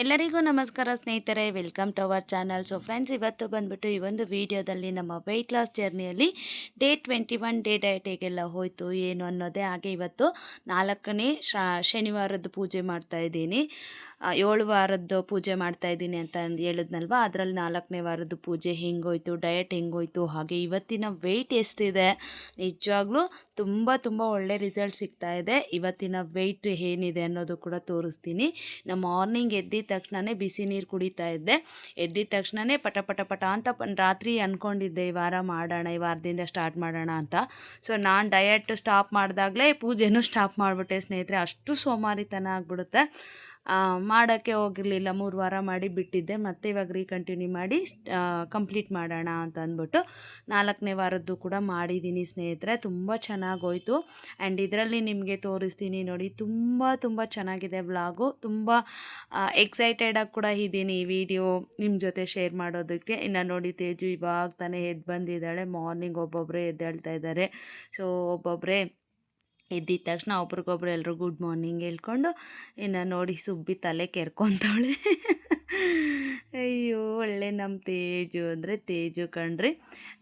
ಎಲ್ಲರಿಗೂ ನಮಸ್ಕಾರ ಸ್ನೇಹಿತರೆ, welcome to our channel. So friends, ಇವತ್ತು ಬಂದ್ಬಿಟ್ಟು ಈ ಒಂದು ವಿಡಿಯೋದಲ್ಲಿ ನಮ್ಮ ವೆಯ್ಟ್ ಲಾಸ್ ಜರ್ನಿಯಲ್ಲಿ ಡೇ 21 ಡೇ ಡಯಟ್ ಹೇಗೆಲ್ಲ ಹೋಯಿತು ಏನು ಅನ್ನೋದೇ. ಹಾಗೆ ಇವತ್ತು 4ನೇ ಶನಿವಾರದ ಪೂಜೆ ಮಾಡ್ತಾಯಿದ್ದೀನಿ. 7 ವಾರದ್ದು ಪೂಜೆ ಮಾಡ್ತಾಯಿದ್ದೀನಿ ಅಂತ ಹೇಳಿದ್ನಲ್ವ, ಅದರಲ್ಲಿ 4ನೇ ವಾರದ ಪೂಜೆ ಹೆಂಗೋಯ್ತು, ಡಯಟ್ ಹೆಂಗೋಯ್ತು, ಹಾಗೆ ಇವತ್ತಿನ ವೆಯ್ಟ್ ಎಷ್ಟಿದೆ. ನಿಜವಾಗ್ಲೂ ತುಂಬ ಒಳ್ಳೆ ರಿಸಲ್ಟ್ ಸಿಗ್ತಾಯಿದೆ. ಇವತ್ತಿನ ವೆಯ್ಟ್ ಏನಿದೆ ಅನ್ನೋದು ಕೂಡ ತೋರಿಸ್ತೀನಿ. ನಮ್ಮ ಮಾರ್ನಿಂಗ್ ಎದ್ದಿದ ತಕ್ಷಣವೇ ಬಿಸಿ ನೀರು ಕುಡಿತಾ ಇದ್ದೆ. ಎದ್ದಿದ ತಕ್ಷಣವೇ ಪಟ ಅಂತ ರಾತ್ರಿ ಅಂದ್ಕೊಂಡಿದ್ದೆ ಈ ವಾರ ಮಾಡೋಣ, ಈ ವಾರದಿಂದ ಸ್ಟಾರ್ಟ್ ಮಾಡೋಣ ಅಂತ. ಸೊ ನಾನು ಡಯಟ್ ಸ್ಟಾಪ್ ಮಾಡಿದಾಗಲೇ ಪೂಜೆನೂ ಸ್ಟಾಪ್ ಮಾಡಿಬಿಟ್ಟೆ ಸ್ನೇಹಿತರೆ. ಅಷ್ಟು ಸೋಮಾರಿತನ ಆಗಿಬಿಡುತ್ತೆ. ಮಾಡೋಕ್ಕೆ ಹೋಗಿರಲಿಲ್ಲ, 3 ವಾರ ಮಾಡಿ ಬಿಟ್ಟಿದ್ದೆ. ಮತ್ತೆ ಇವಾಗ ರೀಕಂಟಿನ್ಯೂ ಮಾಡಿ ಕಂಪ್ಲೀಟ್ ಮಾಡೋಣ ಅಂತ ಅಂದ್ಬಿಟ್ಟು 4ನೇ ವಾರದ್ದು ಕೂಡ ಮಾಡಿದ್ದೀನಿ ಸ್ನೇಹಿತರೆ. ತುಂಬ ಚೆನ್ನಾಗೋಯ್ತು. ಆ್ಯಂಡ್ ಇದರಲ್ಲಿ ನಿಮಗೆ ತೋರಿಸ್ತೀನಿ ನೋಡಿ, ತುಂಬ ಚೆನ್ನಾಗಿದೆ ವ್ಲಾಗು. ತುಂಬ ಎಕ್ಸೈಟೆಡಾಗಿ ಕೂಡ ಇದ್ದೀನಿ ಈ ವಿಡಿಯೋ ನಿಮ್ಮ ಜೊತೆ ಶೇರ್ ಮಾಡೋದಕ್ಕೆ. ಇನ್ನು ನೋಡಿ, ತೇಜು ಇವಾಗ ತಾನೇ ಎದ್ದು ಬಂದಿದ್ದಾಳೆ. ಮಾರ್ನಿಂಗ್ ಒಬ್ಬೊಬ್ಬರೇ ಎದ್ದೇಳ್ತಾ ಇದ್ದಾರೆ. ಸೊ ಒಬ್ಬೊಬ್ಬರೇ ಎದ್ದಿದ ತಕ್ಷಣ ಒಬ್ರಿಗೊಬ್ರು ಎಲ್ಲರೂ ಗುಡ್ ಮಾರ್ನಿಂಗ್ ಹೇಳ್ಕೊಂಡು, ಇನ್ನು ನೋಡಿ ಸುಬ್ಬಿ ತಲೆ ಕೆರ್ಕೊತಾವಳೆ. ಅಯ್ಯೋ, ಒಳ್ಳೆ ನಮ್ಮ ತೇಜು ಅಂದರೆ ತೇಜು ಕಣ್ರಿ.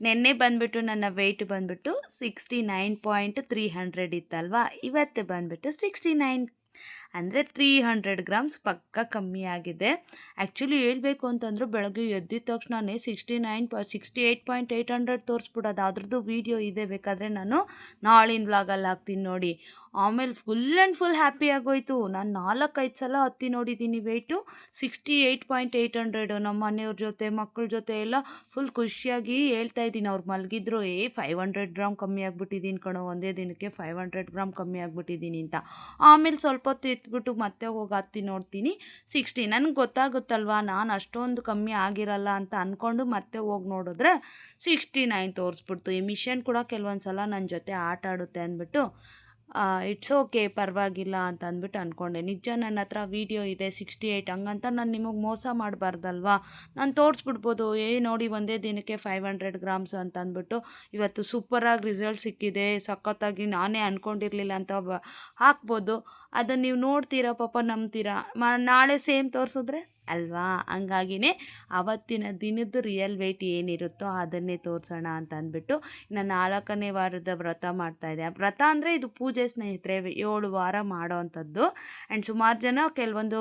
ನೆನ್ನೆ ಬಂದುಬಿಟ್ಟು ನನ್ನ ವೆಯ್ಟ್ ಬಂದುಬಿಟ್ಟು 69.300 ಇತ್ತಲ್ವ. ಇವತ್ತು ಬಂದುಬಿಟ್ಟು 69 ಅಂದರೆ 300 ಗ್ರಾಮ್ಸ್ ಪಕ್ಕ ಕಮ್ಮಿ ಆಗಿದೆ. ಆ್ಯಕ್ಚುಲಿ ಹೇಳಬೇಕು ಅಂತಂದರೆ ಬೆಳಗ್ಗೆ ಎದ್ದಿದ ತಕ್ಷಣವೇ 68.800 ತೋರಿಸ್ಬಿಡೋದು. ಅದ್ರದ್ದು ವೀಡಿಯೋ ಇದೆ, ಬೇಕಾದರೆ ನಾನು ನಾಳಿನ ವ್ಲಾಗಲ್ಲಿ ಹಾಕ್ತೀನಿ ನೋಡಿ. ಆಮೇಲೆ ಫುಲ್ ಹ್ಯಾಪಿ ಆಗೋಯ್ತು. ನಾನು 4-5 ಸಲ ಹತ್ತಿ ನೋಡಿದ್ದೀನಿ ವೆಯ್ಟು. 68.800 ನಮ್ಮ ಮನೆಯವ್ರ ಜೊತೆ ಮಕ್ಕಳ ಜೊತೆ ಎಲ್ಲ ಫುಲ್ ಖುಷಿಯಾಗಿ ಹೇಳ್ತಾ ಇದ್ದೀನಿ. ಅವ್ರು ಮಲಗಿದ್ರು, 500 ಗ್ರಾಮ್ ಕಮ್ಮಿ ಆಗಿಬಿಟ್ಟಿದ್ದೀನಿ ಕಣೋ, ಒಂದೇ ದಿನಕ್ಕೆ 500 ಗ್ರಾಮ್ ಕಮ್ಮಿ ಆಗಿಬಿಟ್ಟಿದ್ದೀನಿ ಅಂತ. ಆಮೇಲೆ ಸ್ವಲ್ಪ ಹೊತ್ತು ಎತ್ಬಿಟ್ಟು ಮತ್ತೆ ಹೋಗಿ ಹತ್ತಿ ನೋಡ್ತೀನಿ 60. ನನಗೆ ಗೊತ್ತಾಗುತ್ತಲ್ವ, ನಾನು ಅಷ್ಟೊಂದು ಕಮ್ಮಿ ಆಗಿರಲ್ಲ ಅಂತ ಅಂದ್ಕೊಂಡು ಮತ್ತೆ ಹೋಗಿ ನೋಡಿದ್ರೆ 69 ತೋರಿಸ್ಬಿಡ್ತು. ಈ ಮಿಷನ್ ಕೂಡ ಕೆಲವೊಂದು ಸಲ ನನ್ನ ಜೊತೆ ಆಟ ಆಡುತ್ತೆ ಅಂದ್ಬಿಟ್ಟು ಇಟ್ಸ್ ಓಕೆ, ಪರವಾಗಿಲ್ಲ ಅಂತ ಅಂದ್ಬಿಟ್ಟು ಅಂದ್ಕೊಂಡೆ. ನಿಜ ನನ್ನ ಹತ್ರ ವೀಡಿಯೋ ಇದೆ 68. ಹಂಗಂತ ನಾನು ನಿಮಗೆ ಮೋಸ ಮಾಡಬಾರ್ದಲ್ವಾ. ನಾನು ತೋರಿಸ್ಬಿಡ್ಬೋದು, ನೋಡಿ ಒಂದೇ ದಿನಕ್ಕೆ 500 ಗ್ರಾಮ್ಸ್ ಅಂತ ಅಂದ್ಬಿಟ್ಟು. ಇವತ್ತು ಸೂಪರಾಗಿ ರಿಸಲ್ಟ್ ಸಿಕ್ಕಿದೆ, ಸಖತ್ತಾಗಿ. ನಾನೇ ಅಂದ್ಕೊಂಡಿರಲಿಲ್ಲ ಅಂತ ಹಾಕ್ಬೋದು. ಅದನ್ನು ನೀವು ನೋಡ್ತೀರಾ, ಪಾಪ ನಂಬ್ತೀರಾ. ನಾಳೆ ಸೇಮ್ ತೋರಿಸಿದ್ರೆ ಅಲ್ವಾ. ಹಂಗಾಗಿನೇ ಆವತ್ತಿನ ದಿನದ ರಿಯಲ್ ವೆಯ್ಟ್ ಏನಿರುತ್ತೋ ಅದನ್ನೇ ತೋರಿಸೋಣ ಅಂತ ಅಂದ್ಬಿಟ್ಟು ನಾನು 4ನೇ ವಾರದ ವ್ರತ ಮಾಡ್ತಾಯಿದ್ದೆ. ವ್ರತ ಅಂದರೆ ಇದು ಪೂಜೆ ಸ್ನೇಹಿತರೆ, 7 ವಾರ ಮಾಡೋ ಅಂಥದ್ದು. ಆ್ಯಂಡ್ ಸುಮಾರು ಜನ ಕೆಲವೊಂದು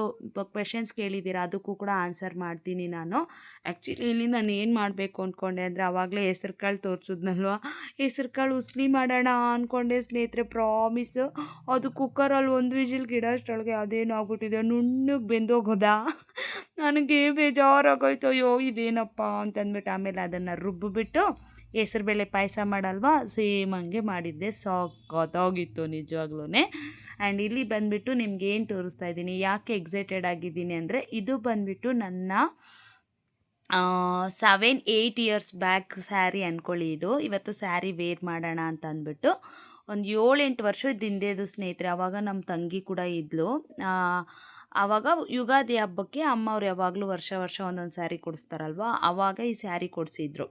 ಕ್ವೆಶನ್ಸ್ ಕೇಳಿದ್ದೀರಾ, ಅದಕ್ಕೂ ಕೂಡ ಆನ್ಸರ್ ಮಾಡ್ತೀನಿ ನಾನು. ಆ್ಯಕ್ಚುಲಿ ಇಲ್ಲಿ ನಾನು ಏನು ಮಾಡಬೇಕು ಅಂದ್ಕೊಂಡೆ ಅಂದರೆ, ಆವಾಗಲೇ ಹೆಸ್ರು ಕಾಳು ತೋರಿಸಿದ್ನಲ್ವ, ಹೆಸ್ರು ಕಾಳು ಉಸ್ಲಿ ಮಾಡೋಣ ಅಂದ್ಕೊಂಡೆ ಸ್ನೇಹಿತರೆ. ಪ್ರಾಮಿಸು, ಅದು ಕುಕ್ಕರಲ್ಲಿ 1 ವಿಜಿಲ್ ಗಿಡಷ್ಟೊಳಗೆ ಅದೇನು ಆಗ್ಬಿಟ್ಟಿದೆ, ನುಣ್ಣಗೆ ಬೆಂದೋಗೋದಾ. ನನಗೆ ಬೇಜಾರಾಗೋಯ್ತು. ಅಯ್ಯೋ ಇದೇನಪ್ಪ ಅಂತಂದ್ಬಿಟ್ಟು ಆಮೇಲೆ ಅದನ್ನು ರುಬ್ಬಿಬಿಟ್ಟು ಹೆಸ್ರುಬೇಳೆ ಪಾಯಸ ಮಾಡಲ್ವಾ, ಸೇಮ್ ಹಂಗೆ ಮಾಡಿದ್ದೆ. ಸಖತ್ತಾಗಿತ್ತು ನಿಜವಾಗ್ಲೂ. ಆ್ಯಂಡ್ ಇಲ್ಲಿ ಬಂದುಬಿಟ್ಟು ನಿಮ್ಗೆ ಏನು ತೋರಿಸ್ತಾ ಇದ್ದೀನಿ, ಯಾಕೆ ಎಕ್ಸೈಟೆಡ್ ಆಗಿದ್ದೀನಿ ಅಂದರೆ, ಇದು ಬಂದುಬಿಟ್ಟು ನನ್ನ 7-8 ಇಯರ್ಸ್ ಬ್ಯಾಕ್ ಸ್ಯಾರಿ ಅಂದ್ಕೊಳ್ಳಿ. ಇದು ಇವತ್ತು ಸ್ಯಾರಿ ವೇರ್ ಮಾಡೋಣ ಅಂತ ಅಂದ್ಬಿಟ್ಟು ಒಂದು 7-8 ವರ್ಷದ ಹಿಂದೆದು ಸ್ನೇಹಿತರೆ. ಆವಾಗ ನಮ್ಮ ತಂಗಿ ಕೂಡ ಇದ್ಲು. ಆವಾಗ ಯುಗಾದಿ ಹಬ್ಬಕ್ಕೆ ಅಮ್ಮವ್ರು ಯಾವಾಗಲೂ ವರ್ಷ ಒಂದೊಂದು ಸ್ಯಾರಿ ಕೊಡಿಸ್ತಾರಲ್ವ, ಆವಾಗ ಈ ಸ್ಯಾರಿ ಕೊಡಿಸಿದ್ರು.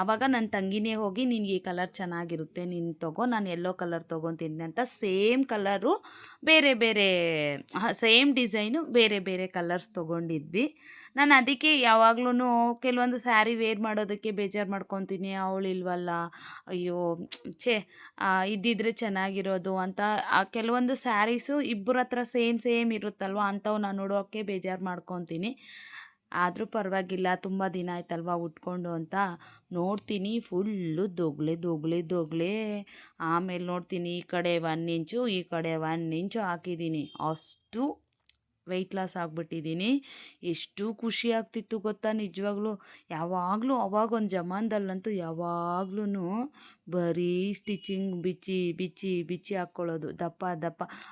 ಆವಾಗ ನನ್ನ ತಂಗಿನೇ ಹೋಗಿ, ನಿನಗೆ ಈ ಕಲರ್ ಚೆನ್ನಾಗಿರುತ್ತೆ, ನೀನು ತೊಗೋ, ನಾನು ಯೆಲ್ಲೋ ಕಲರ್ ತೊಗೊತೀನಿ ಅಂತ. ಸೇಮ್ ಕಲರು ಬೇರೆ ಸೇಮ್ ಡಿಸೈನು ಬೇರೆ ಕಲರ್ಸ್ ತೊಗೊಂಡಿದ್ವಿ. ನಾನು ಅದಕ್ಕೆ ಯಾವಾಗ್ಲೂ ಕೆಲವೊಂದು ಸ್ಯಾರಿ ವೇರ್ ಮಾಡೋದಕ್ಕೆ ಬೇಜಾರು ಮಾಡ್ಕೊತೀನಿ, ಅವಳಿಲ್ವಲ್ಲ, ಅಯ್ಯೋ ಇದ್ದಿದ್ರೆ ಚೆನ್ನಾಗಿರೋದು ಅಂತ. ಕೆಲವೊಂದು ಸ್ಯಾರೀಸು ಇಬ್ಬರ ಹತ್ರ ಸೇಮ್ ಇರುತ್ತಲ್ವ, ಅಂಥವು ನಾನು ನೋಡೋಕ್ಕೆ ಬೇಜಾರು ಮಾಡ್ಕೊತೀನಿ. ಆದರೂ ಪರವಾಗಿಲ್ಲ, ತುಂಬ ದಿನ ಆಯ್ತಲ್ವ ಉಟ್ಕೊಂಡು ಅಂತ ನೋಡ್ತೀನಿ. ಫುಲ್ಲು ದೊಗ್ಲೆ. ಆಮೇಲೆ ನೋಡ್ತೀನಿ, ಈ ಕಡೆ 1 ಇಂಚು ಈ ಕಡೆ 1 ಇಂಚು ಹಾಕಿದ್ದೀನಿ. ಅಷ್ಟು ವೆಯ್ಟ್ ಲಾಸ್ ಆಗಿಬಿಟ್ಟಿದ್ದೀನಿ. ಎಷ್ಟು ಖುಷಿ ಆಗ್ತಿತ್ತು ಗೊತ್ತಾ ನಿಜವಾಗ್ಲೂ. ಯಾವಾಗಲೂ ಅವಾಗೊಂದು ಜಮಾನದಲ್ಲಂತೂ ಯಾವಾಗ್ಲೂ ಬರೀ ಸ್ಟಿಚಿಂಗ್ ಬಿಚ್ಚಿ ಹಾಕ್ಕೊಳ್ಳೋದು, ದಪ್ಪ.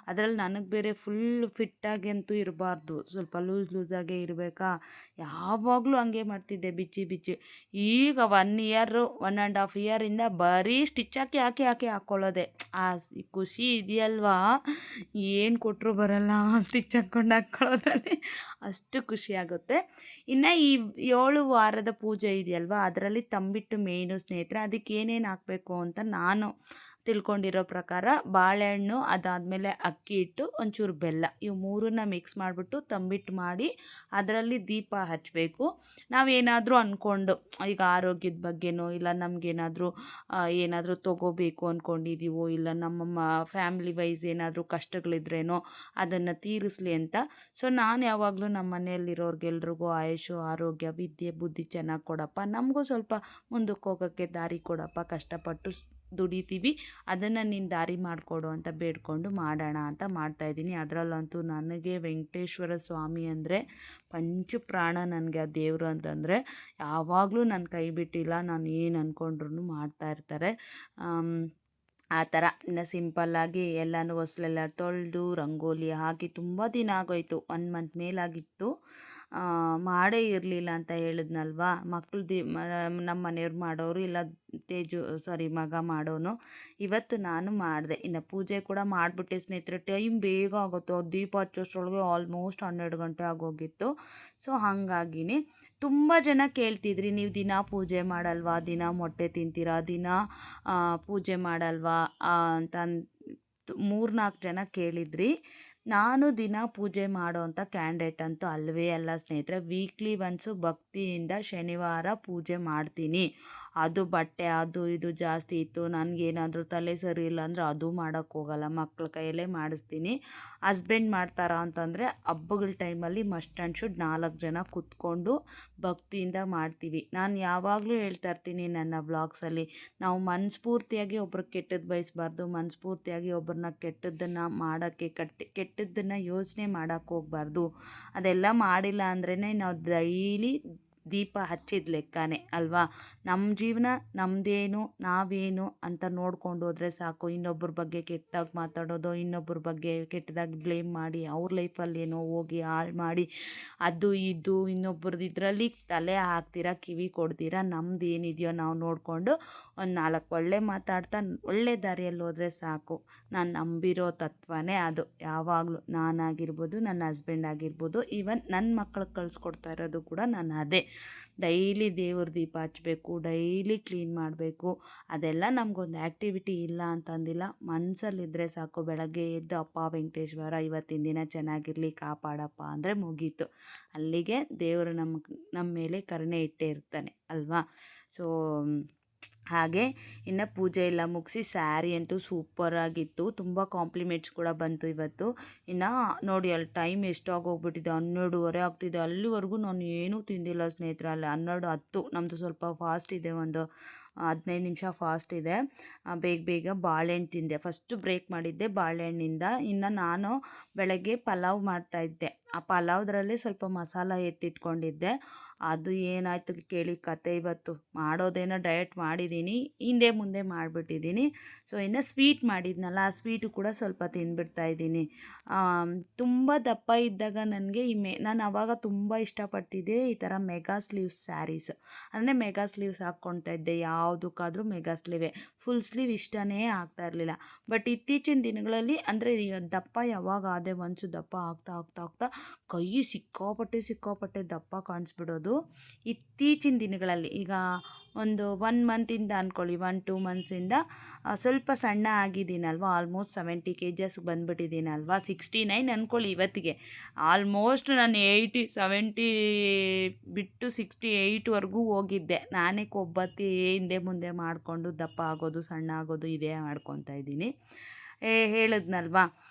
ಅದರಲ್ಲಿ ನನಗೆ ಬೇರೆ ಫುಲ್ ಫಿಟ್ಟಾಗಿ ಅಂತೂ ಇರಬಾರ್ದು, ಸ್ವಲ್ಪ ಲೂಸಾಗೇ ಇರಬೇಕಾ. ಯಾವಾಗಲೂ ಹಂಗೆ ಮಾಡ್ತಿದ್ದೆ, ಬಿಚ್ಚಿ. ಈಗ 1 ಇಯರ್ 1.5 ಇಯರಿಂದ ಬರೀ ಸ್ಟಿಚ್ ಹಾಕಿ ಹಾಕ್ಕೊಳ್ಳೋದೆ. ಆ ಖುಷಿ ಇದೆಯಲ್ವಾ, ಏನು ಕೊಟ್ಟರು ಬರಲ್ಲ ಸ್ಟಿಚ್ ಹಾಕ್ಕೊಳ್ಳೋದ್ರಲ್ಲಿ. ಅಷ್ಟು ಖುಷಿಯಾಗುತ್ತೆ. ಇನ್ನು ಈ 7 ವಾರದ ಪೂಜೆ ಇದೆಯಲ್ವ, ಅದರಲ್ಲಿ ತಂಬಿಟ್ಟು ಮೇಯ್ನು ಸ್ನೇಹಿತರೆ. ಅದಕ್ಕೆ ಏನೇನು ಹಾಕಬೇಕು ಅಂತ ನಾನು ತಿಳ್ಕೊಂಡಿರೋ ಪ್ರಕಾರ ಬಾಳೆಹಣ್ಣು, ಅದಾದಮೇಲೆ ಅಕ್ಕಿ ಹಿಟ್ಟು, ಒಂಚೂರು ಬೆಲ್ಲ, ಇವು ಮೂರನ್ನ ಮಿಕ್ಸ್ ಮಾಡಿಬಿಟ್ಟು ತಂಬಿಟ್ಟು ಮಾಡಿ ಅದರಲ್ಲಿ ದೀಪ ಹಚ್ಚಬೇಕು. ನಾವೇನಾದರೂ ಅಂದ್ಕೊಂಡು ಈಗ ಆರೋಗ್ಯದ ಬಗ್ಗೆನೋ ಇಲ್ಲ ನಮಗೇನಾದರೂ ಏನಾದರೂ ತೊಗೋಬೇಕು ಅಂದ್ಕೊಂಡಿದ್ದೀವೋ ಇಲ್ಲ ನಮ್ಮ ಫ್ಯಾಮಿಲಿ ವೈಸ್ ಏನಾದರೂ ಕಷ್ಟಗಳಿದ್ರೇನೋ ಅದನ್ನು ತೀರಿಸಲಿ ಅಂತ. ಸೊ ನಾನು ಯಾವಾಗಲೂ ನಮ್ಮ ಮನೆಯಲ್ಲಿರೋರ್ಗೆಲ್ರಿಗೂ ಆಯುಷು, ಆರೋಗ್ಯ, ವಿದ್ಯೆ, ಬುದ್ಧಿ ಚೆನ್ನಾಗಿ ಕೊಡಪ್ಪ, ನಮಗೂ ಸ್ವಲ್ಪ ಮುಂದಕ್ಕೆ ಹೋಗೋಕ್ಕೆ ದಾರಿ ಕೊಡಪ್ಪ, ಕಷ್ಟಪಟ್ಟು ದುಡಿತೀವಿ, ಅದನ್ನು ನೀನು ದಾರಿ ಮಾಡಿಕೊಡು ಅಂತ ಬೇಡ್ಕೊಂಡು ಮಾಡೋಣ ಅಂತ ಮಾಡ್ತಾಯಿದ್ದೀನಿ. ಅದರಲ್ಲಂತೂ ನನಗೆ ವೆಂಕಟೇಶ್ವರ ಸ್ವಾಮಿ ಅಂದರೆ ಪಂಚ ಪ್ರಾಣ. ನನಗೆ ಆ ದೇವರು ಅಂತಂದರೆ ಯಾವಾಗಲೂ ನನ್ನ ಕೈ ಬಿಟ್ಟಿಲ್ಲ. ನಾನು ಏನು ಅಂದ್ಕೊಂಡ್ರು ಮಾಡ್ತಾಯಿರ್ತಾರೆ. ಆ ಥರ ಇನ್ನು ಸಿಂಪಲ್ಲಾಗಿ ಎಲ್ಲನೂ ಹೊಸ್ಲೆಲ್ಲ ತೊಳೆದು ರಂಗೋಲಿ ಹಾಕಿ ತುಂಬ ದಿನ ಆಗೋಯ್ತು, 1 ಮಂತ್ ಮೇಲಾಗಿತ್ತು. ಮಾಡೇ ಇರಲಿಲ್ಲ ಅಂತ ಹೇಳಿದ್ನಲ್ವಾ. ಮಕ್ಕಳು ನಮ್ಮ ಮನೆಯವ್ರು ಮಾಡೋರು, ಇಲ್ಲ ಮಗ ಮಾಡೋನು. ಇವತ್ತು ನಾನು ಮಾಡಿದೆ. ಇನ್ನು ಪೂಜೆ ಕೂಡ ಮಾಡಿಬಿಟ್ಟೆ ಸ್ನೇಹಿತರೆ. ಟೈಮ್ ಬೇಗ ಆಗುತ್ತೋ, ದೀಪ ಹಚ್ಚೋಷ್ಟ್ರೊಳಗೆ ಆಲ್ಮೋಸ್ಟ್ 12 ಗಂಟೆ ಆಗೋಗಿತ್ತು. ಸೊ ಹಾಗಾಗಿನೇ ತುಂಬ ಜನ ಕೇಳ್ತಿದ್ರಿ, ನೀವು ದಿನ ಪೂಜೆ ಮಾಡಲ್ವಾ, ದಿನ ಮೊಟ್ಟೆ ತಿಂತೀರಾ, ದಿನ ಪೂಜೆ ಮಾಡಲ್ವಾ ಅಂತ 3-4 ಜನ ಕೇಳಿದ್ರಿ. ನಾನು ದಿನ ಪೂಜೆ ಮಾಡೋವಂಥ ಕ್ಯಾಂಡಿಡೇಟ್ ಅಂತೂ ಅಲ್ಲವೇ ಅಲ್ಲ ಸ್ನೇಹಿತರೆ. ವೀಕ್ಲಿ ಒನ್ಸು ಭಕ್ತಿಯಿಂದ ಶನಿವಾರ ಪೂಜೆ ಮಾಡ್ತೀನಿ. ಅದು ಬಟ್ಟೆ ಅದು ಇದು ಜಾಸ್ತಿ ಇತ್ತು, ನನಗೇನಾದರೂ ತಲೆ ಸರಿ ಇಲ್ಲ ಅಂದರೆ ಅದು ಮಾಡೋಕ್ಕೋಗಲ್ಲ, ಮಕ್ಳ ಕೈಯಲ್ಲೇ ಮಾಡಿಸ್ತೀನಿ. ಹಸ್ಬೆಂಡ್ ಮಾಡ್ತಾರಾ ಅಂತಂದರೆ ಹಬ್ಬಗಳ ಟೈಮಲ್ಲಿ ಮಸ್ಟ್ ಆ್ಯಂಡ್ ಶುಡ್ 4 ಜನ ಕೂತ್ಕೊಂಡು ಭಕ್ತಿಯಿಂದ ಮಾಡ್ತೀವಿ. ನಾನು ಯಾವಾಗಲೂ ಹೇಳ್ತಾ ಇರ್ತೀನಿ ನನ್ನ ವ್ಲಾಗ್ಸಲ್ಲಿ, ನಾವು ಮನಸ್ಫೂರ್ತಿಯಾಗಿ ಒಬ್ರಿಗೆ ಕೆಟ್ಟದ್ದು ಬಯಸಬಾರ್ದು, ಮನಸ್ಫೂರ್ತಿಯಾಗಿ ಒಬ್ಬರನ್ನ ಕೆಟ್ಟದ್ದನ್ನು ಮಾಡೋಕ್ಕೆ ಕೆಟ್ಟದ್ದನ್ನು ಯೋಚನೆ ಮಾಡೋಕ್ಕೆ ಹೋಗಬಾರ್ದು. ಅದೆಲ್ಲ ಮಾಡಿಲ್ಲ ಅಂದ್ರೇ ನಾವು ಡೈಲಿ ದೀಪ ಹಚ್ಚಿದ ಲೆಕ್ಕನೇ ಅಲ್ವಾ. ನಮ್ಮ ಜೀವನ ನಮ್ಮದೇನು, ನಾವೇನು ಅಂತ ನೋಡ್ಕೊಂಡು ಹೋದರೆ ಸಾಕು. ಇನ್ನೊಬ್ಬರ ಬಗ್ಗೆ ಕೆಟ್ಟದಾಗಿ ಮಾತಾಡೋದು, ಇನ್ನೊಬ್ಬರ ಬಗ್ಗೆ ಕೆಟ್ಟದಾಗಿ ಬ್ಲೇಮ್ ಮಾಡಿ ಅವ್ರ ಲೈಫಲ್ಲಿ ಏನೋ ಹೋಗಿ ಹಾಳು ಮಾಡಿ ಅದು ಇದು ಇನ್ನೊಬ್ಬರದ್ದು ಇದರಲ್ಲಿ ತಲೆ ಹಾಕ್ತೀರಾ, ಕಿವಿ ಕೊಡ್ತೀರಾ. ನಮ್ದು ಏನಿದೆಯೋ ನಾವು ನೋಡಿಕೊಂಡು ಒಂದು 4 ಒಳ್ಳೆ ಮಾತಾಡ್ತಾ ಒಳ್ಳೆ ದಾರಿಯಲ್ಲಿ ಹೋದರೆ ಸಾಕು. ನಾನು ನಂಬಿರೋ ತತ್ವನೇ ಅದು ಯಾವಾಗಲೂ. ನಾನಾಗಿರ್ಬೋದು, ನನ್ನ ಹಸ್ಬೆಂಡ್ ಆಗಿರ್ಬೋದು, ಈವನ್ ನನ್ನ ಮಕ್ಕಳಿಗೆ ಕಳಿಸ್ಕೊಡ್ತಾ ಇರೋದು ಕೂಡ ನಾನು ಅದೇ. ಡೈಲಿ ದೇವ್ರ ದೀಪ ಹಚ್ಚಬೇಕು, ಡೈಲಿ ಕ್ಲೀನ್ ಮಾಡಬೇಕು. ಅದೆಲ್ಲ ನಮಗೊಂದು ಆ್ಯಕ್ಟಿವಿಟಿ ಇಲ್ಲ ಅಂತಂದಿಲ್ಲ, ಮನಸ್ಸಲ್ಲಿದ್ದರೆ ಸಾಕು. ಬೆಳಗ್ಗೆ ಎದ್ದು ಅಪ್ಪ ವೆಂಕಟೇಶ್ವರ ಇವತ್ತಿನ ದಿನ ಚೆನ್ನಾಗಿರಲಿ, ಕಾಪಾಡಪ್ಪ ಅಂದರೆ ಮುಗೀತು. ಅಲ್ಲಿಗೆ ದೇವರು ನಮ್ಮ ಮೇಲೆ ಕರುಣೆ ಇಟ್ಟೇ ಇರ್ತಾನೆ ಅಲ್ವಾ. ಸೊ ಹಾಗೆ ಇನ್ನು ಪೂಜೆ ಎಲ್ಲ ಮುಗಿಸಿ ಸ್ಯಾರಿ ಅಂತೂ ಸೂಪರಾಗಿತ್ತು. ತುಂಬ ಕಾಂಪ್ಲಿಮೆಂಟ್ಸ್ ಕೂಡ ಬಂತು ಇವತ್ತು. ಇನ್ನು ನೋಡಿ ಅಲ್ಲಿ ಟೈಮ್ ಎಷ್ಟಾಗೋಗ್ಬಿಟ್ಟಿದೆ, 12:30 ಆಗ್ತಿದೆ. ಅಲ್ಲಿವರೆಗೂ ನಾನು ಏನೂ ತಿಂದಿಲ್ಲ ಸ್ನೇಹಿತರೆ. ಅಲ್ಲಿ 12:10 ನಮ್ಮದು ಸ್ವಲ್ಪ ಫಾಸ್ಟ್ ಇದೆ, ಒಂದು 15 ನಿಮಿಷ ಫಾಸ್ಟ್ ಇದೆ. ಬೇಗ ಬಾಳೆಹಣ್ಣು ತಿಂದೆ. ಫಸ್ಟು ಬ್ರೇಕ್ ಮಾಡಿದ್ದೆ ಬಾಳೆಹಣ್ಣಿಂದ. ಇನ್ನು ನಾನು ಬೆಳಗ್ಗೆ ಪಲಾವ್ ಮಾಡ್ತಾಯಿದ್ದೆ. ಆ ಪಲಾವ್ದ್ರಲ್ಲಿ ಸ್ವಲ್ಪ ಮಸಾಲ ಎತ್ತಿಟ್ಕೊಂಡಿದ್ದೆ. ಅದು ಏನಾಯಿತು ಕೇಳಿ ಕತೆ. ಇವತ್ತು ಮಾಡೋದೇನೋ ಡಯಟ್ ಮಾಡಿದ್ದೀನಿ, ಹಿಂದೆ ಮುಂದೆ ಮಾಡಿಬಿಟ್ಟಿದ್ದೀನಿ. ಸೊ ಇನ್ನು ಸ್ವೀಟ್ ಮಾಡಿದ್ನಲ್ಲ, ಆ ಸ್ವೀಟು ಕೂಡ ಸ್ವಲ್ಪ ತಿಂದ್ಬಿಡ್ತಾಯಿದ್ದೀನಿ. ತುಂಬ ದಪ್ಪ ಇದ್ದಾಗ ನನಗೆ ನಾನು ಆವಾಗ ತುಂಬ ಇಷ್ಟಪಡ್ತಿದ್ದೆ ಈ ಥರ ಮೆಗಾ ಸ್ಲೀವ್ಸ್ ಸ್ಯಾರೀಸ್. ಅಂದರೆ ಮೆಗಾ ಸ್ಲೀವ್ಸ್ ಹಾಕ್ಕೊಳ್ತಾ ಇದ್ದೆ, ಯಾವುದಕ್ಕಾದರೂ ಮೆಗಾ ಸ್ಲೀವೇ. ಫುಲ್ ಸ್ಲೀವ್ ಇಷ್ಟನೇ ಆಗ್ತಾ ಇರಲಿಲ್ಲ. ಬಟ್ ಇತ್ತೀಚಿನ ದಿನಗಳಲ್ಲಿ ಅಂದರೆ ದಪ್ಪ ಯಾವಾಗ ಆದೆ ಒಂಚು ದಪ್ಪ ಆಗ್ತಾ ಆಗ್ತಾ ಆಗ್ತಾ ಕೈ ಸಿಕ್ಕಾಪಟ್ಟೆ ದಪ್ಪ ಕಾಣಿಸ್ಬಿಡೋದು. ಇತ್ತೀಚಿನ ದಿನಗಳಲ್ಲಿ ಈಗ ಒಂದು 1 ಮಂತಿಂದ ಅಂದ್ಕೊಳ್ಳಿ, 1-2 ಮಂತ್ಸಿಂದ ಸ್ವಲ್ಪ ಸಣ್ಣ ಆಗಿದ್ದೀನಲ್ವ. Almost 70 kgs ಬಂದುಬಿಟ್ಟಿದ್ದೀನಲ್ವ. 69 ಅಂದ್ಕೊಳ್ಳಿ ಇವತ್ತಿಗೆ. ಆಲ್ಮೋಸ್ಟ್ ನಾನು 70 ಬಿಟ್ಟು 68ವರೆಗೂ ಹೋಗಿದ್ದೆ. ನಾನೇ ಕೊಬ್ಬತ್ತಿ ಹಿಂದೆ ಮುಂದೆ ಮಾಡಿಕೊಂಡು ದಪ್ಪ ಆಗೋದು ಸಣ್ಣ ಆಗೋದು ಇದೇ ಮಾಡ್ಕೊತಾ ಇದ್ದೀನಿ. ಹೇಳಿದ್ನಲ್ವ,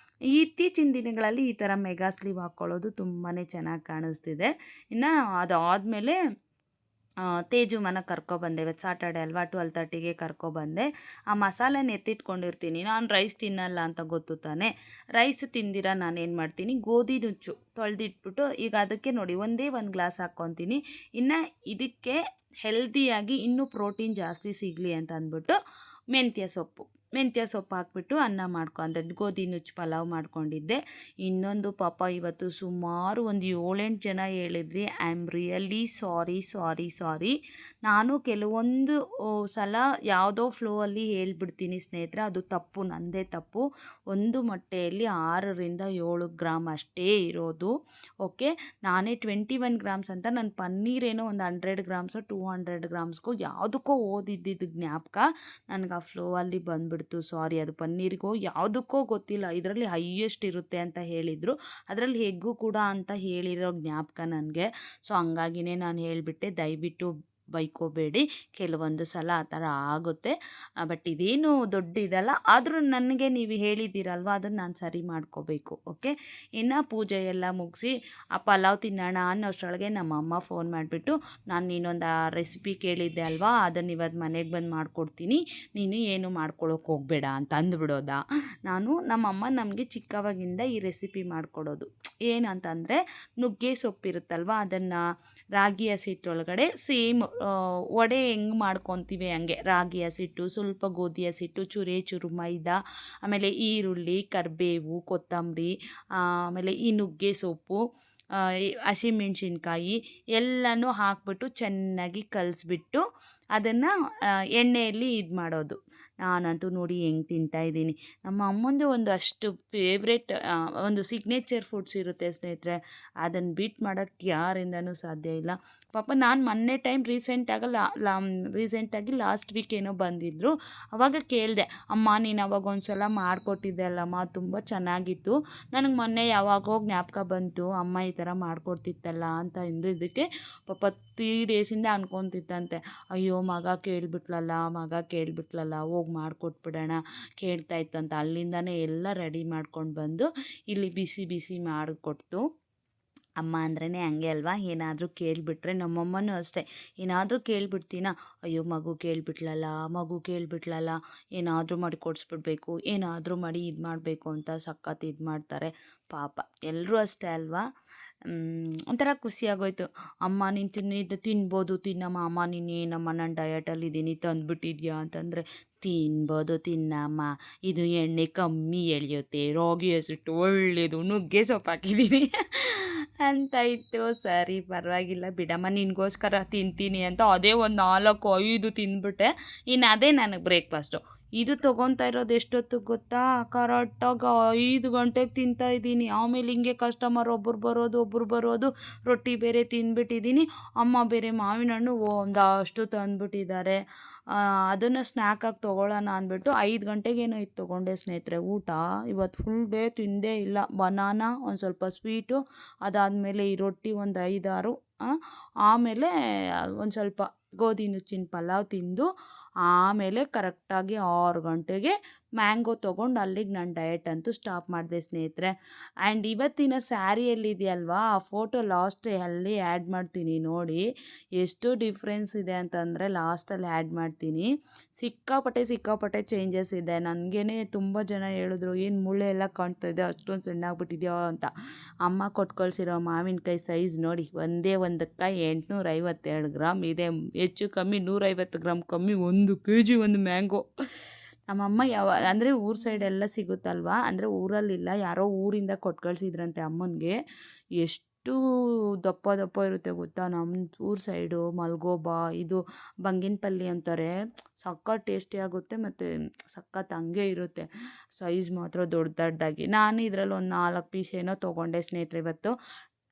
ಇತ್ತೀಚಿನ ದಿನಗಳಲ್ಲಿ ಈ ಥರ ಮೆಗಾ ಸ್ಲೀವ್ ಹಾಕ್ಕೊಳ್ಳೋದು ತುಂಬಾ ಚೆನ್ನಾಗಿ ಕಾಣಿಸ್ತಿದೆ. ಇನ್ನು ಅದಾದಮೇಲೆ ತೇಜು ಮನೆಗೆ ಕರ್ಕೊಬಂದೆ. ಇವತ್ತು ಸಾಟರ್ಡೆ ಅಲ್ವಾ, 12:30ಗೆ ಕರ್ಕೊಬಂದೆ. ಆ ಮಸಾಲೆನ ಎತ್ತಿಟ್ಕೊಂಡಿರ್ತೀನಿ. ನಾನು ರೈಸ್ ತಿನ್ನಲ್ಲ ಅಂತ ಗೊತ್ತು ತಾನೆ. ರೈಸ್ ತಿಂದಿರ ನಾನೇನು ಮಾಡ್ತೀನಿ, ಗೋಧಿ ನುಚ್ಚು ತೊಳೆದಿಟ್ಬಿಟ್ಟು ಈಗ ಅದಕ್ಕೆ ನೋಡಿ ಒಂದೇ 1 ಗ್ಲಾಸ್ ಹಾಕ್ಕೊತೀನಿ. ಇನ್ನು ಇದಕ್ಕೆ ಹೆಲ್ದಿಯಾಗಿ ಇನ್ನೂ ಪ್ರೋಟೀನ್ ಜಾಸ್ತಿ ಸಿಗಲಿ ಅಂತ ಅಂದ್ಬಿಟ್ಟು ಮೆಂತ್ಯ ಸೊಪ್ಪು ಹಾಕ್ಬಿಟ್ಟು ಅನ್ನ ಮಾಡ್ಕೊಂಡೆ. ಗೋಧಿ ನುಚ್ಚು ಪಲಾವ್ ಮಾಡ್ಕೊಂಡಿದ್ದೆ. ಇನ್ನೊಂದು ಪಾಪ ಇವತ್ತು ಸುಮಾರು ಒಂದು 7-8 ಜನ ಹೇಳಿದ್ರಿ, ಐ ಆಮ್ ರಿಯಲಿ ಸಾರಿ. ನಾನು ಕೆಲವೊಂದು ಸಲ ಯಾವುದೋ ಫ್ಲೋವಲ್ಲಿ ಹೇಳ್ಬಿಡ್ತೀನಿ ಸ್ನೇಹಿತರೆ, ಅದು ತಪ್ಪು, ನನ್ನದೇ ತಪ್ಪು. ಒಂದು ಮೊಟ್ಟೆಯಲ್ಲಿ 6-7 ಗ್ರಾಮ್ ಅಷ್ಟೇ ಇರೋದು. ಓಕೆ, ನಾನೇ 21 ಗ್ರಾಮ್ಸ್ ಅಂತ, ನನ್ನ ಪನ್ನೀರೇನೋ ಒಂದು 100 ಗ್ರಾಮ್ಸೋ 200 ಗ್ರಾಮ್ಸ್ಗೋ ಯಾವುದಕ್ಕೋ ಓದಿದ್ದಿದ್ದು ಜ್ಞಾಪಕ ನನಗೆ ಆ ಫ್ಲೋವಲ್ಲಿ ಬಂದ್ಬಿಡ್ತು. ಆಗಿಬಿಡ್ತು, ಸಾರಿ. ಅದು ಪನ್ನೀರಿಗೋ ಯಾವುದಕ್ಕೋ ಗೊತ್ತಿಲ್ಲ, ಇದರಲ್ಲಿ ಹೈಯೆಸ್ಟ್ ಇರುತ್ತೆ ಅಂತ ಹೇಳಿದರು. ಅದರಲ್ಲಿ ಎಗ್ಗು ಕೂಡ ಅಂತ ಹೇಳಿರೋ ಜ್ಞಾಪಕ ನನಗೆ. ಸೊ ಹಂಗಾಗಿನೇ ನಾನು ಹೇಳಿಬಿಟ್ಟೆ, ದಯವಿಟ್ಟು ಬೈಕೋಬೇಡಿ, ಕೆಲವೊಂದು ಸಲ ಆ ಥರ ಆಗುತ್ತೆ. ಬಟ್ ಇದೇನು ದೊಡ್ಡ ಇದಲ್ಲ, ಆದರೂ ನನಗೆ ನೀವು ಹೇಳಿದ್ದೀರಲ್ವ, ಅದನ್ನು ನಾನು ಸರಿ ಮಾಡ್ಕೋಬೇಕು. ಓಕೆ, ಇನ್ನು ಪೂಜೆ ಎಲ್ಲ ಮುಗಿಸಿ ಆ ಪಲಾವ್ ತಿನ್ನೋಣ ಅನ್ನೋಷ್ಟರೊಳಗೆ ನಮ್ಮ ಅಮ್ಮ ಫೋನ್ ಮಾಡಿಬಿಟ್ಟು, ನಾನು ನೀನೊಂದು ರೆಸಿಪಿ ಕೇಳಿದ್ದೆ ಅಲ್ವಾ, ಅದನ್ನು ಇವತ್ತು ಮನೆಗೆ ಬಂದು ಮಾಡಿಕೊಡ್ತೀನಿ, ನೀನು ಏನು ಮಾಡ್ಕೊಳಕ್ಕೆ ಹೋಗಬೇಡ ಅಂತ ಅಂದ್ಬಿಡೋದ. ನಮ್ಮಮ್ಮ ನಮಗೆ ಚಿಕ್ಕವಾಗಿಂದ ಈ ರೆಸಿಪಿ ಮಾಡಿಕೊಡೋದು ಏನಂತಂದರೆ, ನುಗ್ಗೆ ಸೊಪ್ಪಿರುತ್ತಲ್ವ, ಅದನ್ನು ರಾಗಿ ಹಸಿಟ್ಟೊಳಗಡೆ ಸೇಮ್ ವಡೆ ಹೆಂಗೆ ಮಾಡ್ಕೊತೀವಿ ಹಂಗೆ ರಾಗಿ ಹಸಿಟ್ಟು, ಸ್ವಲ್ಪ ಗೋಧಿ ಹಸಿಟ್ಟು, ಚೂರು ಮೈದಾ, ಆಮೇಲೆ ಈರುಳ್ಳಿ, ಕರಿಬೇವು, ಕೊತ್ತಂಬರಿ, ಆಮೇಲೆ ಈ ನುಗ್ಗೆ ಸೊಪ್ಪು, ಹಸಿಮೆಣ್ಸಿನ್ಕಾಯಿ ಎಲ್ಲನೂ ಹಾಕ್ಬಿಟ್ಟು ಚೆನ್ನಾಗಿ ಕಲಿಸ್ಬಿಟ್ಟು ಅದನ್ನು ಎಣ್ಣೆಯಲ್ಲಿ ಇದು ಮಾಡೋದು. ನಾನಂತೂ ನೋಡಿ ಹೆಂಗೆ ತಿಂತಾಯಿದ್ದೀನಿ. ನಮ್ಮ ಅಮ್ಮಂದು ಒಂದು ಅಷ್ಟು ಫೇವ್ರೆಟ್ ಒಂದು ಸಿಗ್ನೇಚರ್ ಫುಡ್ಸ್ ಇರುತ್ತೆ ಸ್ನೇಹಿತರೆ, ಅದನ್ನು ಬೀಟ್ ಮಾಡೋಕ್ಕೆ ಯಾರಿಂದನೂ ಸಾಧ್ಯ ಇಲ್ಲ. ಪಾಪ ನಾನು ಮೊನ್ನೆ ಟೈಮ್ ರೀಸೆಂಟಾಗಿ ಲಾಸ್ಟ್ ವೀಕ್ ಏನೋ ಬಂದಿದ್ದರು, ಆವಾಗ ಕೇಳಿದೆ, ಅಮ್ಮ ನೀನು ಅವಾಗ ಒಂದು ಸಲ ಮಾಡಿಕೊಟ್ಟಿದ್ದೆ ಅಲ್ಲಮ್ಮ, ತುಂಬ ಚೆನ್ನಾಗಿತ್ತು, ನನಗೆ ಮೊನ್ನೆ ಯಾವಾಗೋ ಜ್ಞಾಪಕ ಬಂತು ಅಮ್ಮ ಈ ಥರ ಮಾಡಿಕೊಡ್ತಿತ್ತಲ್ಲ ಅಂತ ಇದಕ್ಕೆ ಪಾಪ 3 ಡೇಸಿಂದ ಅನ್ಕೊತಿತ್ತಂತೆ, ಅಯ್ಯೋ ಮಗ ಕೇಳಿಬಿಟ್ಲಲ್ಲ, ಹೋಗಿ ಮಾಡಿಕೊಟ್ಬಿಡೋಣ ಕೇಳ್ತಾಯಿತ್ತು ಅಂತ. ಅಲ್ಲಿಂದನೇ ಎಲ್ಲ ರೆಡಿ ಮಾಡ್ಕೊಂಡು ಬಂದು ಇಲ್ಲಿ ಬಿಸಿ ಬಿಸಿ ಮಾಡಿಕೊಡ್ತು. ಅಮ್ಮ ಅಂದ್ರೇ ಹಂಗೆ ಅಲ್ವಾ, ಏನಾದರೂ ಕೇಳಿಬಿಟ್ರೆ, ನಮ್ಮಮ್ಮನೂ ಅಷ್ಟೇ, ಏನಾದರೂ ಕೇಳಿಬಿಡ್ತೀನ, ಅಯ್ಯೋ ಮಗು ಕೇಳಿಬಿಟ್ಲಲ್ಲ, ಏನಾದರೂ ಮಾಡಿ ಕೊಡಿಸ್ಬಿಡ್ಬೇಕು, ಏನಾದರೂ ಮಾಡಿ ಇದು ಮಾಡಬೇಕು ಅಂತ ಸಖತ್ ಇದು ಮಾಡ್ತಾರೆ ಪಾಪ. ಎಲ್ಲರೂ ಅಷ್ಟೇ ಅಲ್ವಾ. ಒಂಥರ ಖುಷಿಯಾಗೋಯ್ತು. ಅಮ್ಮ ನೀನು ತಿನ್ಬೋದು ತಿನ್ನಮ್ಮ, ಅಮ್ಮ ನೀನೇನಮ್ಮ ನಾನು ಡಯಟಲ್ಲಿದ್ದೀನಿ ತಂದುಬಿಟ್ಟಿದ್ಯಾ ಅಂತಂದರೆ, ತಿನ್ಬೋದು ತಿನ್ನಮ್ಮ, ಇದು ಎಣ್ಣೆ ಕಮ್ಮಿ ಎಳೆಯುತ್ತೆ, ರಾಗಿ ಹಸಿಟ್ಟು ಒಳ್ಳೆಯದು, ನುಗ್ಗೆ ಸೊಪ್ಪು ಹಾಕಿದ್ದೀನಿ ಅಂತ ಇತ್ತು. ಸರಿ ಪರವಾಗಿಲ್ಲ ಬಿಡಮ್ಮ, ನಿನಗೋಸ್ಕರ ತಿಂತೀನಿ ಅಂತ ಅದೇ ಒಂದು 4-5 ತಿಂದ್ಬಿಟ್ಟೆ. ಇನ್ನು ಅದೇ ನನಗೆ ಬ್ರೇಕ್ಫಾಸ್ಟು. ಇದು ತೊಗೊತಾ ಇರೋದು ಎಷ್ಟೊತ್ತಿಗೆ ಗೊತ್ತಾ, ಕರೆಕ್ಟಾಗಿ 5 ಗಂಟೆಗೆ ತಿಂತಾಯಿದ್ದೀನಿ. ಆಮೇಲೆ ಹಿಂಗೆ ಕಸ್ಟಮರ್ ಒಬ್ಬರು ಬರೋದು, ರೊಟ್ಟಿ ಬೇರೆ ತಿಂದ್ಬಿಟ್ಟಿದ್ದೀನಿ. ಅಮ್ಮ ಬೇರೆ ಮಾವಿನ ಹಣ್ಣು ಒಂದಷ್ಟು ತಂದುಬಿಟ್ಟಿದ್ದಾರೆ, ಅದನ್ನು ಸ್ನ್ಯಾಕಾಗಿ ತೊಗೊಳ್ಳೋಣ ಅಂದ್ಬಿಟ್ಟು 5 ಗಂಟೆಗೇನೋ ಇದು ತೊಗೊಂಡೆ ಸ್ನೇಹಿತರೆ. ಊಟ ಇವತ್ತು ಫುಲ್ ಡೇ ತಿಂದೇ ಇಲ್ಲ. ಬನಾನಾ, ಒಂದು ಸ್ವಲ್ಪ ಸ್ವೀಟು, ಅದಾದಮೇಲೆ ಈ ರೊಟ್ಟಿ ಒಂದು 5-6, ಆಮೇಲೆ ಒಂದು ಸ್ವಲ್ಪ ಗೋಧಿ ನುಚ್ಚಿನ ಪಲಾವ್ ತಿಂದು, ಆಮೇಲೆ ಕರೆಕ್ಟಾಗಿ 6 ಗಂಟೆಗೆ ಮ್ಯಾಂಗೋ ತೊಗೊಂಡು ಅಲ್ಲಿಗೆ ನಾನು ಡಯಟ್ ಅಂತೂ ಸ್ಟಾಪ್ ಮಾಡಿದೆ ಸ್ನೇಹಿತರೆ. ಆ್ಯಂಡ್ ಇವತ್ತಿನ ಸ್ಯಾರಿಯಲ್ಲಿದೆಯಲ್ವಾ, ಆ ಫೋಟೋ ಅಲ್ಲಿ ಆ್ಯಡ್ ಮಾಡ್ತೀನಿ ನೋಡಿ, ಎಷ್ಟು ಡಿಫ್ರೆನ್ಸ್ ಇದೆ ಅಂತಂದರೆ ಲಾಸ್ಟಲ್ಲಿ ಆ್ಯಡ್ ಮಾಡ್ತೀನಿ. ಸಿಕ್ಕಾಪಟ್ಟೆ ಚೇಂಜಸ್ ಇದೆ. ನನಗೇ ತುಂಬ ಜನ ಹೇಳಿದ್ರು, ಏನು ಮೂಳೆ ಎಲ್ಲ ಕಾಣ್ತಾ ಇದೆ, ಅಷ್ಟೊಂದು ಸಣ್ಣಾಗ್ಬಿಟ್ಟಿದ್ಯೋ ಅಂತ. ಅಮ್ಮ ಕೊಟ್ಟು ಕಳಿಸಿರೋ ಮಾವಿನಕಾಯಿ ಸೈಜ್ ನೋಡಿ, ಒಂದೇ ಒಂದಕ್ಕೆ 852 ಗ್ರಾಮ್ ಇದೆ, ಹೆಚ್ಚು ಕಮ್ಮಿ 150 ಗ್ರಾಮ್ ಕಮ್ಮಿ, 1 kg ಒಂದು ಮ್ಯಾಂಗೋ. ನಮ್ಮಮ್ಮ ಅಂದರೆ ಊರ ಸೈಡೆಲ್ಲ ಸಿಗುತ್ತಲ್ವ, ಅಂದರೆ ಊರಲ್ಲಿಲ್ಲ, ಯಾರೋ ಊರಿಂದ ಕೊಟ್ಟು ಕಳಿಸಿದ್ರಂತೆ ಅಮ್ಮನಿಗೆ. ಎಷ್ಟು ದಪ್ಪ ಇರುತ್ತೆ ಗೊತ್ತಾ, ನಮ್ಮ ಊರ ಸೈಡು ಮಲ್ಗೋಬಾ, ಇದು ಬಂಗಿನಪಲ್ಲಿ ಅಂತಾರೆ, ಸಖತ್ ಟೇಸ್ಟಿ ಆಗುತ್ತೆ ಮತ್ತು ಸಖತ್ ಹಂಗೆ ಇರುತ್ತೆ. ಸೈಜ್ ಮಾತ್ರ ದೊಡ್ಡದಾಗಿ. ನಾನು ಇದರಲ್ಲಿ ಒಂದು 4 ಪೀಸ್ ಏನೋ ತೊಗೊಂಡೆ ಸ್ನೇಹಿತರೆ ಇವತ್ತು.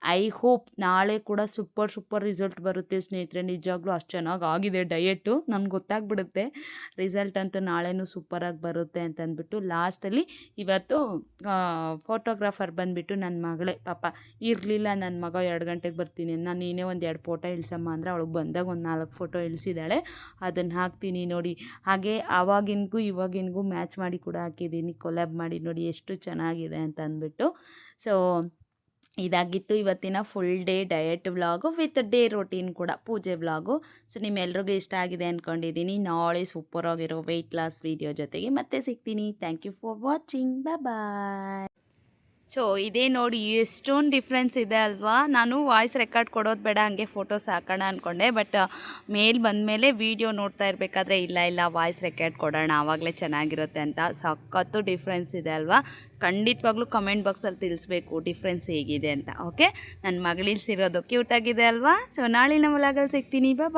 ಐ ಹೋಪ್ ನಾಳೆ ಕೂಡ ಸೂಪರ್ ರಿಸಲ್ಟ್ ಬರುತ್ತೆ ಸ್ನೇಹಿತರೆ. ನಿಜವಾಗ್ಲೂ ಅಷ್ಟು ಚೆನ್ನಾಗಿ ಆಗಿದೆ ಡಯೆಟ್ಟು, ನನಗೆ ಗೊತ್ತಾಗ್ಬಿಡುತ್ತೆ ರಿಸಲ್ಟ್ ಅಂತೂ ನಾಳೆನೂ ಸೂಪರಾಗಿ ಬರುತ್ತೆ ಅಂತಂದ್ಬಿಟ್ಟು. ಲಾಸ್ಟಲ್ಲಿ ಇವತ್ತು ಫೋಟೋಗ್ರಾಫರ್ ಬಂದುಬಿಟ್ಟು ನನ್ನ ಮಗಳೇ, ಪಾಪ ಇರಲಿಲ್ಲ, ನನ್ನ ಮಗ 2 ಗಂಟೆಗೆ ಬರ್ತೀನಿ, ನಾನು ನೀನೇ ಒಂದು 2 ಫೋಟೋ ಇಳಿಸಮ್ಮ ಅಂದರೆ ಅವಳಿಗೆ ಬಂದಾಗ ಒಂದು 4 ಫೋಟೋ ಇಳಿಸಿದ್ದಾಳೆ, ಅದನ್ನು ಹಾಕ್ತೀನಿ ನೋಡಿ. ಹಾಗೆ ಆವಾಗಿನ್ಗೂ ಇವಾಗಿನ್ಗೂ ಮ್ಯಾಚ್ ಮಾಡಿ ಕೂಡ ಹಾಕಿದ್ದೀನಿ, ಕೊಲ್ಯಾಬ್ ಮಾಡಿ ನೋಡಿ ಎಷ್ಟು ಚೆನ್ನಾಗಿದೆ ಅಂತ ಅಂದ್ಬಿಟ್ಟು. ಸೊ ಇದಾಗಿತ್ತು ಇವತ್ತಿನ full day diet vlog with day routine ಕೂಡ, ಪೂಜೆ ವ್ಲಾಗು. ಸೊ ನಿಮ್ಮೆಲ್ರಿಗೂ ಇಷ್ಟ ಆಗಿದೆ ಅಂದ್ಕೊಂಡಿದ್ದೀನಿ. ನಾಳೆ ಸೂಪರಾಗಿರೋ ವೆಯ್ಟ್ ಲಾಸ್ ವೀಡಿಯೋ ಜೊತೆಗೆ ಮತ್ತೆ ಸಿಗ್ತೀನಿ. Thank you for watching, bye. So ಇದೇ ನೋಡಿ ಎಷ್ಟೊಂದು ಡಿಫ್ರೆನ್ಸ್ ಇದೆ ಅಲ್ವಾ. ನಾನು ವಾಯ್ಸ್ ರೆಕಾರ್ಡ್ ಕೊಡೋದು ಬೇಡ, ಹಂಗೆ ಫೋಟೋಸ್ ಹಾಕೋಣ ಅಂದ್ಕೊಂಡೆ, ಬಟ್ ಬಂದಮೇಲೆ ವೀಡಿಯೋ ನೋಡ್ತಾ ಇರಬೇಕಾದ್ರೆ ಇಲ್ಲ ವಾಯ್ಸ್ ರೆಕಾರ್ಡ್ ಕೊಡೋಣ, ಆವಾಗಲೇ ಚೆನ್ನಾಗಿರುತ್ತೆ ಅಂತ. ಸಖತ್ತು ಡಿಫ್ರೆನ್ಸ್ ಇದೆ ಅಲ್ವಾ. ಖಂಡಿತವಾಗ್ಲೂ ಕಮೆಂಟ್ ಬಾಕ್ಸಲ್ಲಿ ತಿಳಿಸ್ಬೇಕು ಡಿಫ್ರೆನ್ಸ್ ಹೇಗಿದೆ ಅಂತ. ಓಕೆ, ನನ್ನ ಮಗಳಿಲ್ಸಿರೋದು ಕ್ಯೂಟಾಗಿದೆ ಅಲ್ವಾ. ಸೊ ನಾಳಿನ ವ್ಲಾಗಲ್ಲಿ ಸಿಗ್ತೀನಿ, ಬಾಯ್.